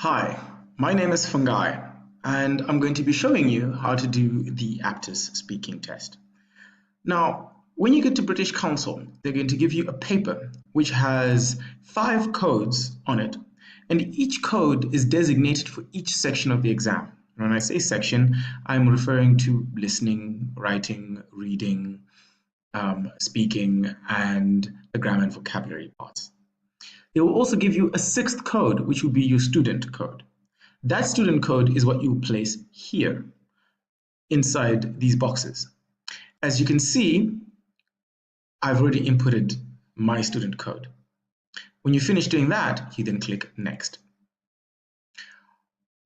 Hi, my name is Fungi, and I'm going to be showing you how to do the Aptis speaking test. Now, when you get to British Council, they're going to give you a paper which has 5 codes on it, and each code is designated for each section of the exam. When I say section, I'm referring to listening, writing, reading, speaking, and the grammar and vocabulary parts. They will also give you a 6th code, which will be your student code. That student code is what you will place here inside these boxes. As you can see, I've already inputted my student code. When you finish doing that, you then click Next.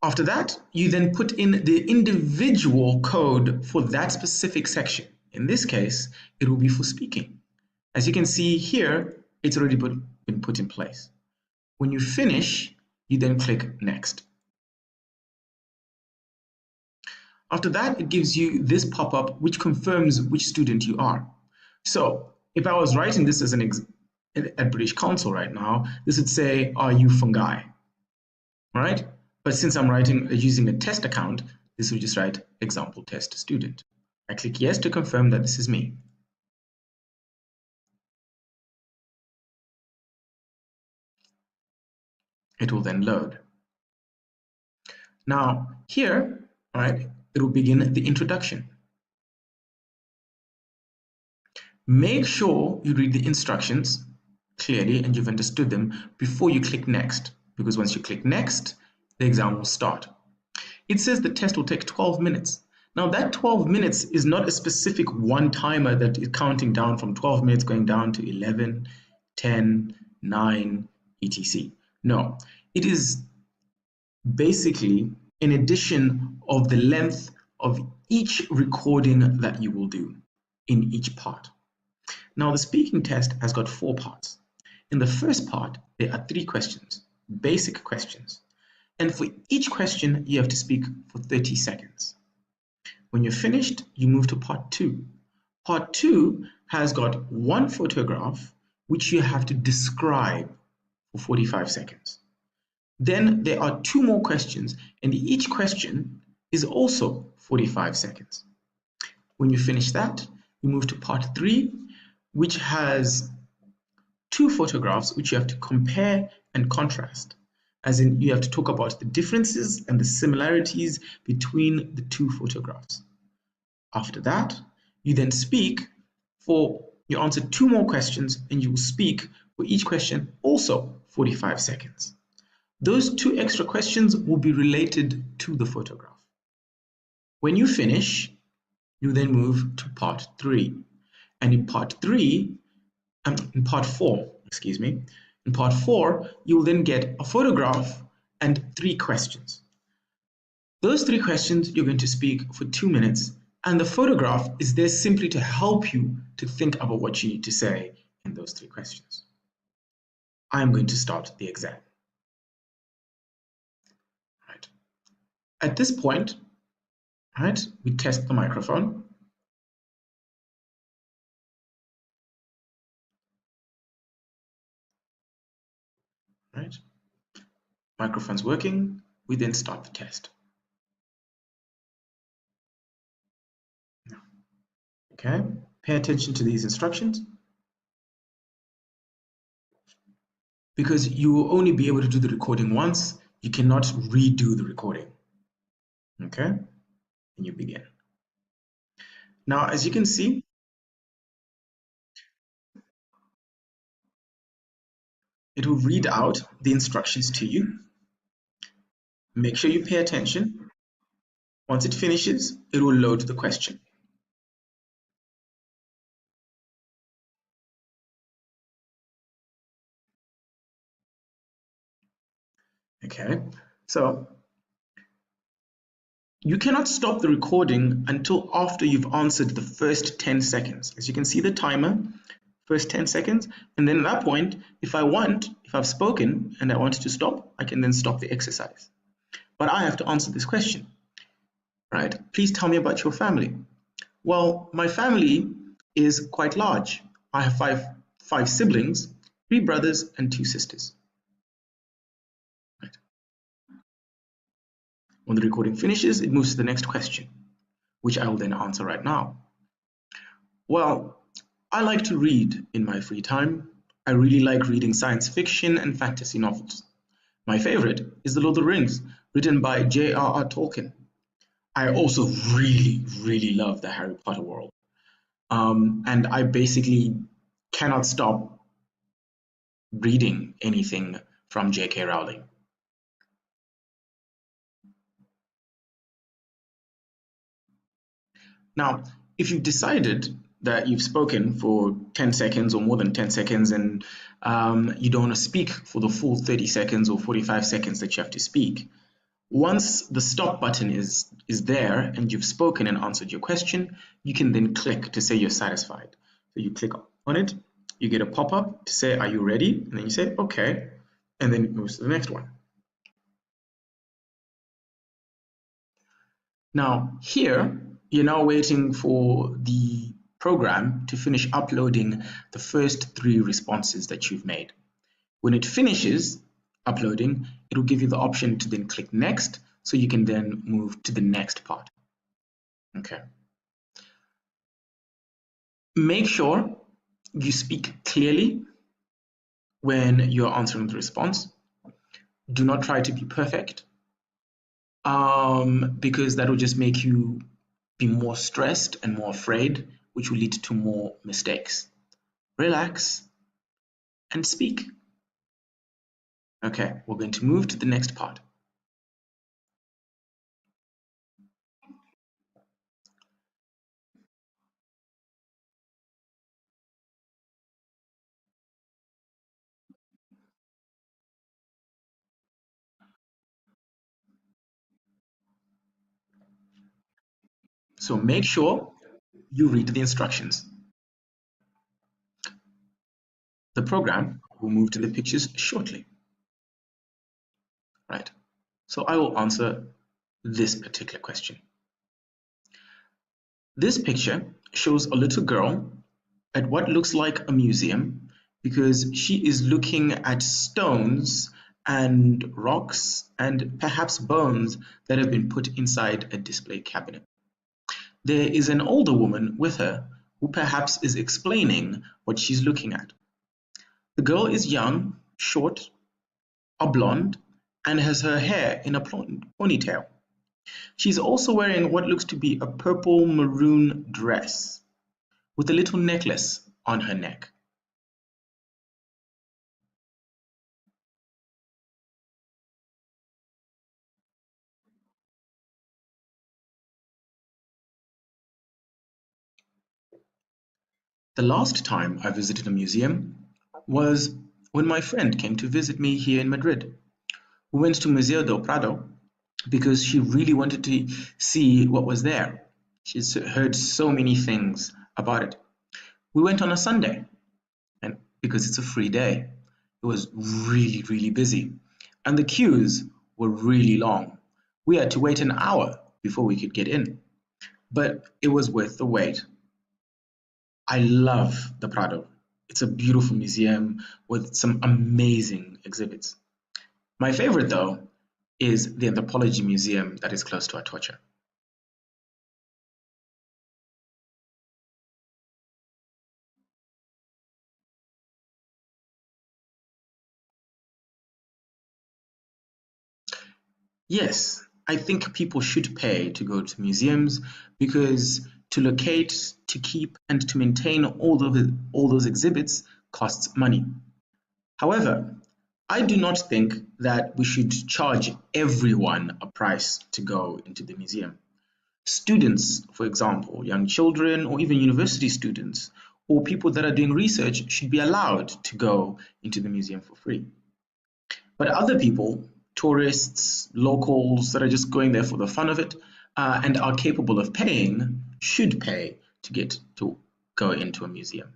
After that, you then put in the individual code for that specific section. In this case, it will be for speaking. As you can see here, it's already been put in place. When you finish, you then click Next. After that, it gives you this pop-up which confirms which student you are. So if I was writing this as at British Council right now, this would say, are you Fungi? All right? But since I'm writing using a test account, this will just write example test student. I click yes to confirm that this is me. It will then load. Now here, all right, it will begin the introduction. Make sure you read the instructions clearly and you've understood them before you click next, because once you click next, the exam will start. It says the test will take 12 minutes. Now that 12 minutes is not a specific one timer that is counting down from 12 minutes going down to 11, 10, 9, etc. No, it is basically an addition of the length of each recording that you will do in each part. Now the speaking test has got 4 parts. In the first part, there are 3 questions, basic questions. And for each question, you have to speak for 30 seconds. When you're finished, you move to part 2. Part 2 has got 1 photograph, which you have to describe for 45 seconds. Then there are 2 more questions, and each question is also 45 seconds. When you finish that, you move to part 3, which has 2 photographs which you have to compare and contrast. As in, you have to talk about the differences and the similarities between the 2 photographs. After that, you then speak you answer 2 more questions, and you will speak for each question also 45 seconds. Those 2 extra questions will be related to the photograph. When you finish, you then move to part 3. And in part 4, you will then get a photograph and 3 questions. Those 3 questions you're going to speak for 2 minutes, and the photograph is there simply to help you to think about what you need to say in those 3 questions. I'm going to start the exam. Right. At this point, right, we test the microphone. Right. Microphone's working. We then start the test. Okay, pay attention to these instructions, because you will only be able to do the recording once. You cannot redo the recording. Okay, and you begin. Now, as you can see, it will read out the instructions to you. Make sure you pay attention. Once it finishes, it will load the question. Okay, so you cannot stop the recording until after you've answered the first 10 seconds. As you can see the timer, first 10 seconds, and then at that point, if I've spoken and I wanted to stop, I can then stop the exercise. But I have to answer this question, right? Please tell me about your family. Well, my family is quite large. I have five siblings, 3 brothers and 2 sisters. Right. When the recording finishes, it moves to the next question, which I will then answer right now. Well, I like to read in my free time. I really like reading science fiction and fantasy novels. My favorite is The Lord of the Rings, written by J.R.R. Tolkien. I also really love the Harry Potter world. And I basically cannot stop reading anything from J.K. Rowling. Now, if you've decided that you've spoken for 10 seconds or more than 10 seconds and you don't want to speak for the full 30 seconds or 45 seconds that you have to speak, once the stop button is there and you've spoken and answered your question, you can then click to say you're satisfied. So you click on it, you get a pop-up to say, are you ready? And then you say, okay, and then it moves to the next one. Now, here, you're now waiting for the program to finish uploading the first 3 responses that you've made. When it finishes uploading, it will give you the option to then click next, so you can then move to the next part. Okay. Make sure you speak clearly when you're answering the response. Do not try to be perfect, because that will just make you be more stressed and more afraid, which will lead to more mistakes. Relax and speak. Okay, we're going to move to the next part. So make sure you read the instructions. The program will move to the pictures shortly. Right. So I will answer this particular question. This picture shows a little girl at what looks like a museum because she is looking at stones and rocks and perhaps bones that have been put inside a display cabinet. There is an older woman with her who perhaps is explaining what she's looking at. The girl is young, short, a blonde, and has her hair in a ponytail. She's also wearing what looks to be a purple maroon dress with a little necklace on her neck. The last time I visited a museum was when my friend came to visit me here in Madrid. We went to Museo del Prado because she really wanted to see what was there. She's heard so many things about it. We went on a Sunday, and because it's a free day, it was really busy, and the queues were really long. We had to wait an hour before we could get in, but it was worth the wait. I love the Prado. It's a beautiful museum with some amazing exhibits. My favorite, though, is the Anthropology Museum that is close to Atocha. Yes, I think people should pay to go to museums because to locate, to keep, and to maintain all those exhibits costs money. However, I do not think that we should charge everyone a price to go into the museum. Students, for example, young children or even university students or people that are doing research should be allowed to go into the museum for free. But other people, tourists, locals that are just going there for the fun of it and are capable of paying, should pay to get to go into a museum.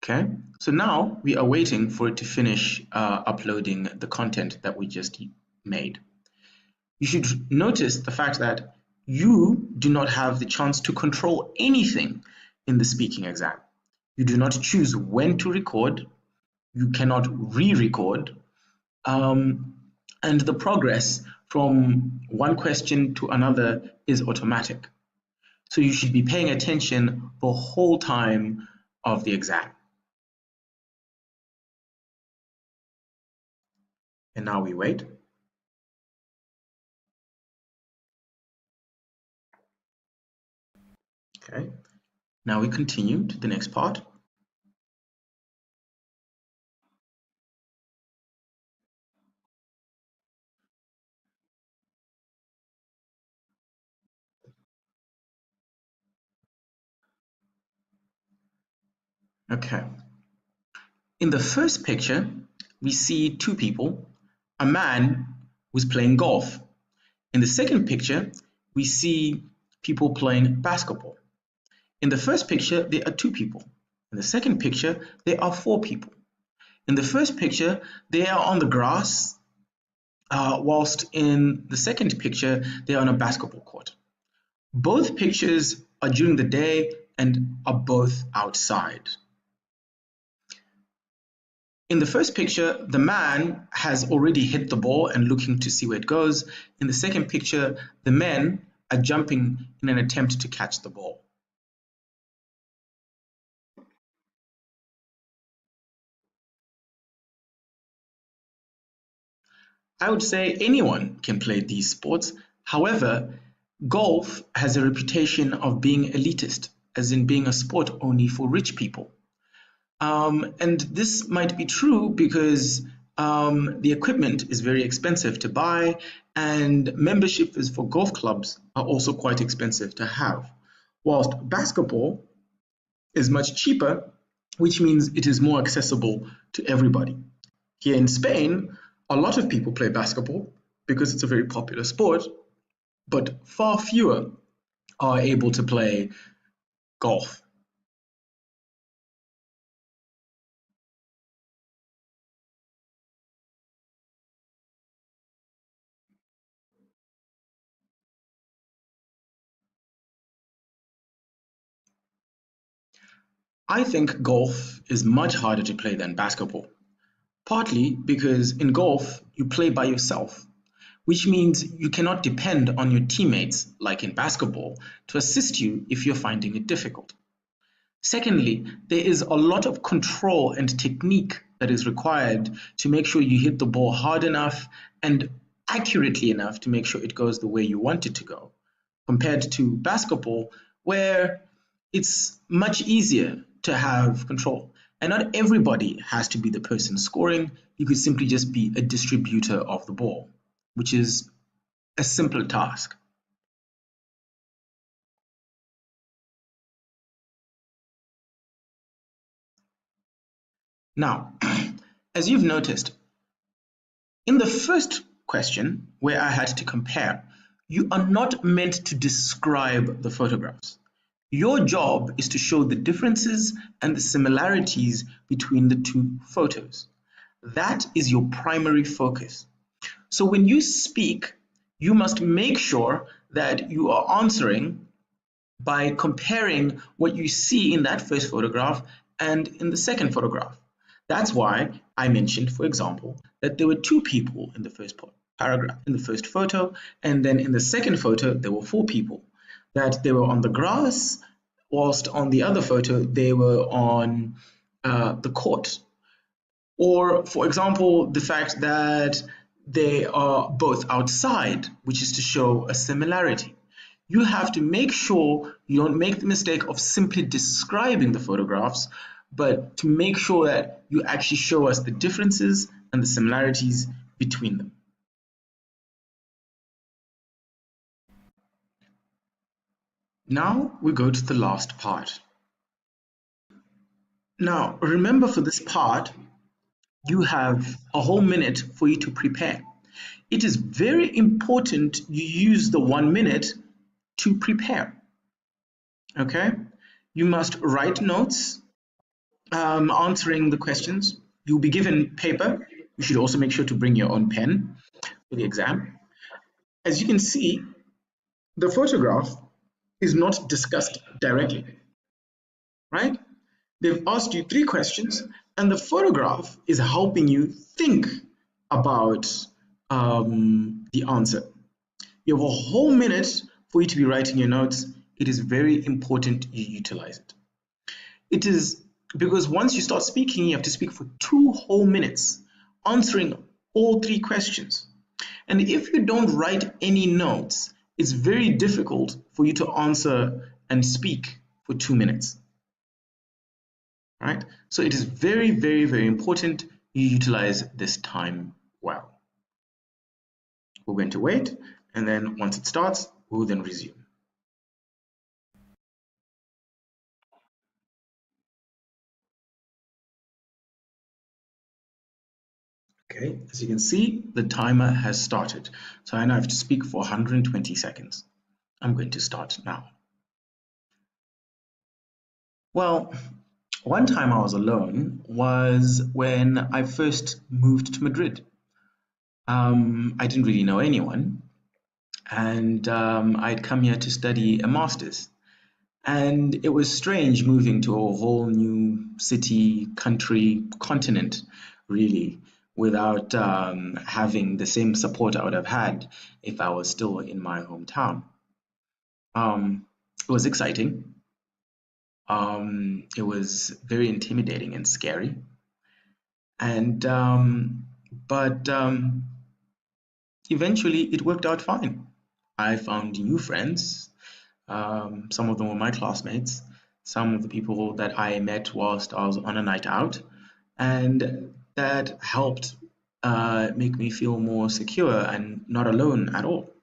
Okay, so now we are waiting for it to finish uploading the content that we just made. You should notice the fact that you do not have the chance to control anything. in the speaking exam. You do not choose when to record, you cannot re-record, and the progress from one question to another is automatic. So you should be paying attention the whole time of the exam. And now we wait. Okay, now we continue to the next part. Okay. In the first picture, we see two people, a man who's playing golf. In the second picture, we see people playing basketball. In the first picture, there are two people. In the second picture, there are four people. In the first picture, they are on the grass, whilst in the second picture, they are on a basketball court. Both pictures are during the day and are both outside. In the first picture, the man has already hit the ball and looking to see where it goes. In the second picture, the men are jumping in an attempt to catch the ball. I would say anyone can play these sports. However, golf has a reputation of being elitist, as in being a sport only for rich people. And this might be true because the equipment is very expensive to buy, and memberships for golf clubs are also quite expensive to have. Whilst basketball is much cheaper, which means it is more accessible to everybody. Here in Spain, a lot of people play basketball because it's a very popular sport, but far fewer are able to play golf. I think golf is much harder to play than basketball, partly because in golf you play by yourself, which means you cannot depend on your teammates, like in basketball, to assist you if you're finding it difficult. Secondly, there is a lot of control and technique that is required to make sure you hit the ball hard enough and accurately enough to make sure it goes the way you want it to go, compared to basketball, where it's much easier to have control. And not everybody has to be the person scoring. You could simply just be a distributor of the ball, which is a simpler task. Now, as you've noticed, in the first question, where I had to compare, you are not meant to describe the photographs. Your job is to show the differences and the similarities between the two photos. That is your primary focus. So when you speak, you must make sure that you are answering by comparing what you see in that first photograph and in the second photograph. That's why I mentioned, for example, that there were two people in the first paragraph, in the first photo, and then in the second photo, there were four people. That they were on the grass, whilst on the other photo, they were on the court. Or, for example, the fact that they are both outside, which is to show a similarity. You have to make sure you don't make the mistake of simply describing the photographs, but to make sure that you actually show us the differences and the similarities between them. Now we go to the last part. Now, remember, for this part, you have a whole minute for you to prepare. It is very important you use the 1 minute to prepare. Okay? You must write notes answering the questions. You'll be given paper. You should also make sure to bring your own pen for the exam. As you can see, the photograph is not discussed directly. right? They've asked you 3 questions, and the photograph is helping you think about the answer. You have a whole minute for you to be writing your notes. It is very important you utilize it. It is because once you start speaking, you have to speak for 2 whole minutes, answering all 3 questions. And if you don't write any notes, it's very difficult for you to answer and speak for 2 minutes. Right? So it is very, very, very important you utilize this time well. We're going to wait, and then once it starts, we'll then resume. Okay, as you can see, the timer has started. So I now have to speak for 120 seconds. I'm going to start now. Well, one time I was alone was when I first moved to Madrid. I didn't really know anyone, and I'd come here to study a master's. And it was strange moving to a whole new city, country, continent, really, without having the same support I would have had if I was still in my hometown. It was exciting. It was very intimidating and scary. And but eventually it worked out fine. I found new friends. Some of them were my classmates, some of the people that I met whilst I was on a night out, and that helped make me feel more secure and not alone at all.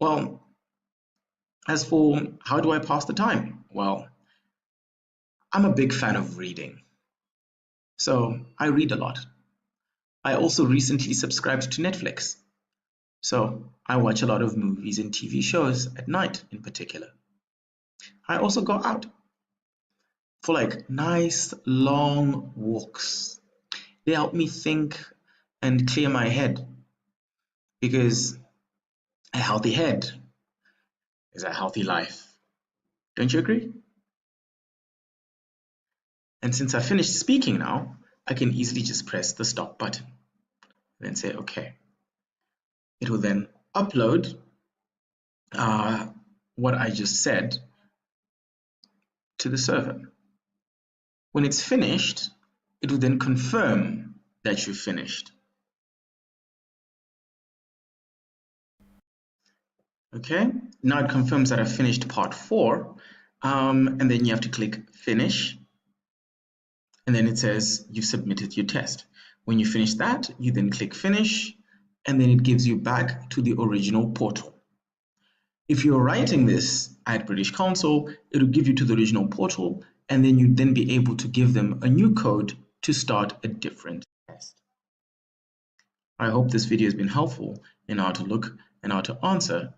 Well, as for how do I pass the time? Well, I'm a big fan of reading, so I read a lot. I also recently subscribed to Netflix, so I watch a lot of movies and TV shows at night in particular. I also go out for like nice long walks. They help me think and clear my head because a healthy head is a healthy life. Don't you agree? And since I finished speaking now, I can easily just press the stop button and then say okay. It will then upload what I just said to the server. When it's finished, it will then confirm that you've finished. Okay, now it confirms that I've finished part 4, and then you have to click finish, and then it says you've submitted your test. When you finish that, you then click finish, and then it gives you back to the original portal. If you're writing this at British Council, it will give you to the original portal, and then you'd then be able to give them a new code to start a different test. I hope this video has been helpful in how to look and how to answer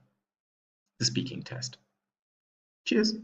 the speaking test. Cheers.